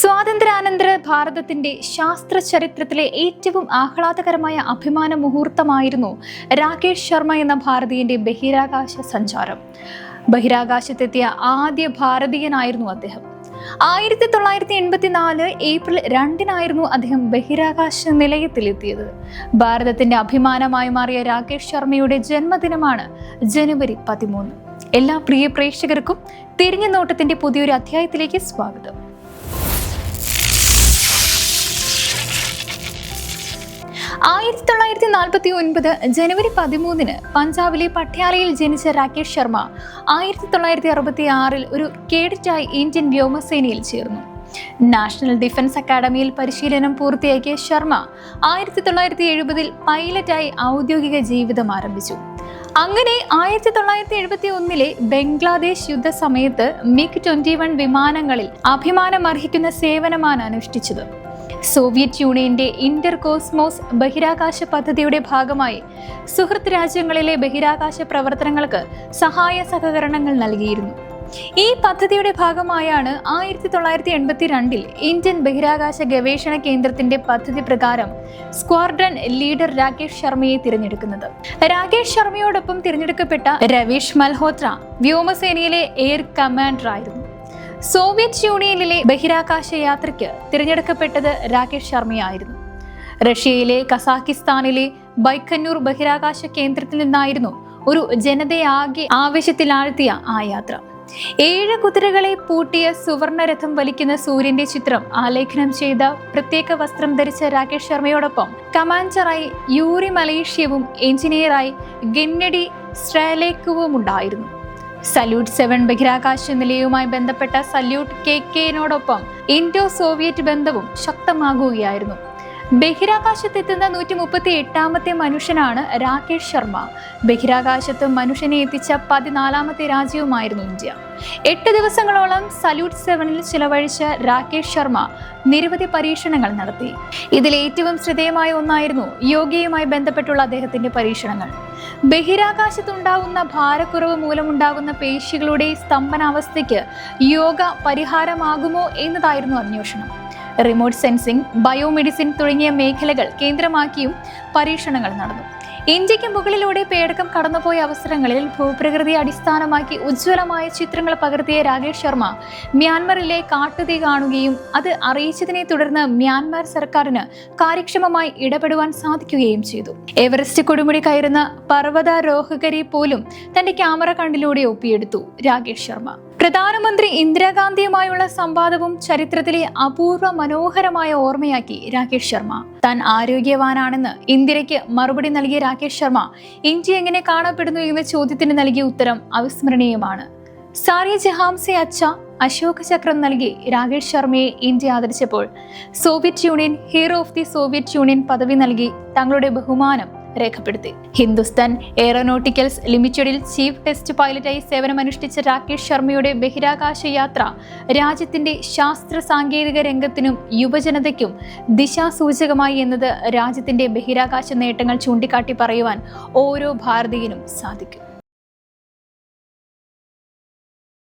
സ്വാതന്ത്ര്യാനന്തര ഭാരതത്തിന്റെ ശാസ്ത്ര ചരിത്രത്തിലെ ഏറ്റവും ആഹ്ലാദകരമായ അഭിമാന മുഹൂർത്തമായിരുന്നു രാകേഷ് ശർമ്മ എന്ന ഭാരതീയന്റെ ബഹിരാകാശ സഞ്ചാരം. ബഹിരാകാശത്തെത്തിയ ആദ്യ ഭാരതീയനായിരുന്നു അദ്ദേഹം. 1984 ഏപ്രിൽ 2 അദ്ദേഹം ബഹിരാകാശ നിലയത്തിലെത്തിയത്. ഭാരതത്തിന്റെ അഭിമാനമായി മാറിയ രാകേഷ് ശർമ്മയുടെ ജന്മദിനമാണ് ജനുവരി 13. എല്ലാ പ്രിയ പ്രേക്ഷകർക്കും തിരിഞ്ഞു നോട്ടത്തിന്റെ പുതിയൊരു അധ്യായത്തിലേക്ക് സ്വാഗതം. 1949 ജനുവരി 13 പഞ്ചാബിലെ പട്യാലയിൽ ജനിച്ച രാകേഷ് ശർമ്മ 1966 ഒരു കേഡറ്റായി ഇന്ത്യൻ വ്യോമസേനയിൽ ചേർന്നു. നാഷണൽ ഡിഫൻസ് അക്കാദമിയിൽ പരിശീലനം പൂർത്തിയാക്കിയ ശർമ്മ 1970 പൈലറ്റായി ഔദ്യോഗിക ജീവിതം ആരംഭിച്ചു. അങ്ങനെ 1971 ബംഗ്ലാദേശ് യുദ്ധ സമയത്ത് MiG-21 വിമാനങ്ങളിൽ അഭിമാനമർഹിക്കുന്ന സേവനമാണ് അനുഷ്ഠിച്ചത്. സോവിയറ്റ് യൂണിയന്റെ ഇന്റർകോസ്മോസ് ബഹിരാകാശ പദ്ധതിയുടെ ഭാഗമായി സുഹൃത്ത് രാജ്യങ്ങളിലെ ബഹിരാകാശ പ്രവർത്തനങ്ങൾക്ക് സഹായ സഹകരണങ്ങൾ നൽകിയിരുന്നു. ഈ പദ്ധതിയുടെ ഭാഗമായാണ് 1982 ഇന്ത്യൻ ബഹിരാകാശ ഗവേഷണ കേന്ദ്രത്തിന്റെ പദ്ധതി പ്രകാരം സ്ക്വാഡ്രൺ ലീഡർ രാകേഷ് ശർമ്മയെ തിരഞ്ഞെടുക്കുന്നത്. രാകേഷ് ശർമ്മയോടൊപ്പം തിരഞ്ഞെടുക്കപ്പെട്ട രവീഷ് മൽഹോത്ര വ്യോമസേനയിലെ എയർ കമാൻഡർ ആയിരുന്നു. സോവിയറ്റ് യൂണിയനിലെ ബഹിരാകാശ യാത്രയ്ക്ക് തിരഞ്ഞെടുക്കപ്പെട്ടത് രാകേഷ് ശർമ്മയായിരുന്നു. റഷ്യയിലെ കസാഖിസ്ഥാനിലെ ബൈക്കന്നൂർ ബഹിരാകാശ കേന്ദ്രത്തിൽ നിന്നായിരുന്നു ഒരു ജനതയാകെ ആവേശത്തിലാഴ്ത്തിയ ആ യാത്ര. 7 കുതിരകളെ പൂട്ടിയ സുവർണരഥം വലിക്കുന്ന സൂര്യന്റെ ചിത്രം ആലേഖനം ചെയ്ത പ്രത്യേക വസ്ത്രം ധരിച്ച രാകേഷ് ശർമ്മയോടൊപ്പം കമാൻഡറായി യൂറി മലേഷ്യവും എഞ്ചിനീയറായി ഗെന്നഡി സ്ട്രാലേക്കുവും ഉണ്ടായിരുന്നു. സല്യൂട്ട് 7 ബഹിരാകാശ നിലയവുമായി ബന്ധപ്പെട്ട സല്യൂട്ട് KK-നോടൊപ്പം ഇൻഡോ സോവിയറ്റ് ബന്ധവും ശക്തമാകുകയായിരുന്നു. ബഹിരാകാശത്തെത്തുന്ന 138ാമത്തെ മനുഷ്യനാണ് രാകേഷ് ശർമ്മ. ബഹിരാകാശത്ത് മനുഷ്യനെ എത്തിച്ച 14ാമത്തെ രാജ്യവുമായിരുന്നു ഇന്ത്യ. 8 ദിവസങ്ങളോളം സല്യൂട്ട് 7 ചിലവഴിച്ച രാകേഷ് ശർമ്മ നിരവധി പരീക്ഷണങ്ങൾ നടത്തി. ഇതിൽ ഏറ്റവും ശ്രദ്ധേയമായ ഒന്നായിരുന്നു യോഗയുമായി ബന്ധപ്പെട്ടുള്ള അദ്ദേഹത്തിന്റെ പരീക്ഷണങ്ങൾ. ബഹിരാകാശത്തുണ്ടാകുന്ന ഭാരക്കുറവ് മൂലമുണ്ടാകുന്ന പേശികളുടെ സ്തംഭനാവസ്ഥയ്ക്ക് യോഗ പരിഹാരമാകുമോ എന്നതായിരുന്നു അന്വേഷണം. റിമോട്ട് സെൻസിംഗ്, ബയോമെഡിസിൻ തുടങ്ങിയ മേഖലകൾ കേന്ദ്രമാക്കിയും പരീക്ഷണങ്ങൾ നടന്നു. ഇന്ത്യക്ക് മുകളിലൂടെ പേടകം കടന്നുപോയ അവസരങ്ങളിൽ ഭൂപ്രകൃതിയെ അടിസ്ഥാനമാക്കി ഉജ്ജ്വലമായ ചിത്രങ്ങൾ പകർത്തിയ രാകേഷ് ശർമ്മ മ്യാൻമറിലെ കാട്ടുതീ കാണുകയും അത് അറിയിച്ചതിനെ തുടർന്ന് മ്യാൻമാർ സർക്കാരിന് കാര്യക്ഷമമായി ഇടപെടുവാൻ സാധിക്കുകയും ചെയ്തു. എവറസ്റ്റ് കൊടുമുടി കയറുന്ന പർവ്വതാരോഹകരെ പോലും തന്റെ ക്യാമറ കണ്ണിലൂടെ ഒപ്പിയെടുത്തു രാകേഷ് ശർമ്മ. പ്രധാനമന്ത്രി ഇന്ദിരാഗാന്ധിയുമായുള്ള സംവാദവും ചരിത്രത്തിലെ അപൂർവ മനോഹരമായ ഓർമ്മയാക്കി രാകേഷ് ശർമ്മ. താൻ ആരോഗ്യവാനാണെന്ന് ഇന്ദിരയ്ക്ക് മറുപടി നൽകിയ രാകേഷ് ശർമ്മ ഇന്ത്യ എങ്ങനെ കാണപ്പെടുന്നു എന്ന ചോദ്യത്തിന് നൽകിയ ഉത്തരം അവിസ്മരണീയമാണ്. സാരിയ ജഹാംസെ അച്ഛ അശോക ചക്രം നൽകി രാകേഷ് ശർമ്മയെ ഇന്ത്യ ആദരിച്ചപ്പോൾ Soviet Union hero of the Soviet Union പദവി നൽകി തങ്ങളുടെ ബഹുമാനം രേഖപ്പെടുത്തി. ഹിന്ദുസ്ഥാൻ എയറോനോട്ടിക്കൽസ് ലിമിറ്റഡിൽ ചീഫ് ടെസ്റ്റ് പൈലറ്റായി സേവനമനുഷ്ഠിച്ച രാകേഷ് ശർമ്മയുടെ ബഹിരാകാശ യാത്ര രാജ്യത്തിന്റെ ശാസ്ത്ര സാങ്കേതിക രംഗത്തിനും യുവജനതയ്ക്കും ദിശാസൂചകമായി എന്നത് രാജ്യത്തിന്റെ ബഹിരാകാശ നേട്ടങ്ങൾ ചൂണ്ടിക്കാട്ടി പറയുവാൻ ഓരോ ഭാരതീയനും സാധിക്കും.